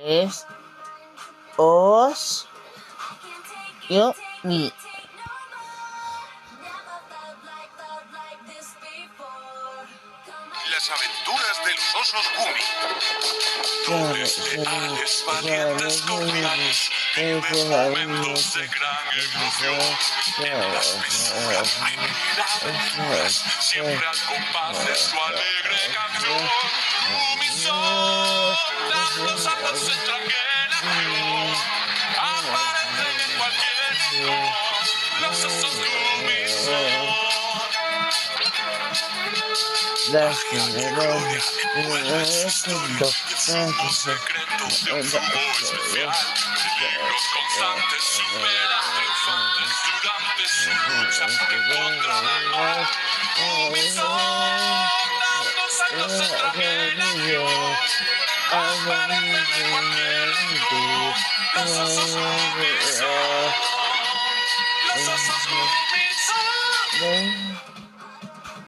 es os yo mi Las aventuras de los osos Gumi. Dobles leales, valientes, cordiales, viven momentos de gran emoción. En las fisuras, primitividades, siempre al compás de su alegre canción. Gumi son las rosadas extranjeras, aparecen en cualquier rincón. Los osos Gumi son. las Magia y gloria envuelven su historia, signos secretos de un flujo especial. Peligros constantes superan triunfantes durante su lucha en contra del mal. Gumi son dando saltos en la generación, aparecen en cualquier rincón. Los osos Gumi son. Los osos Gumi.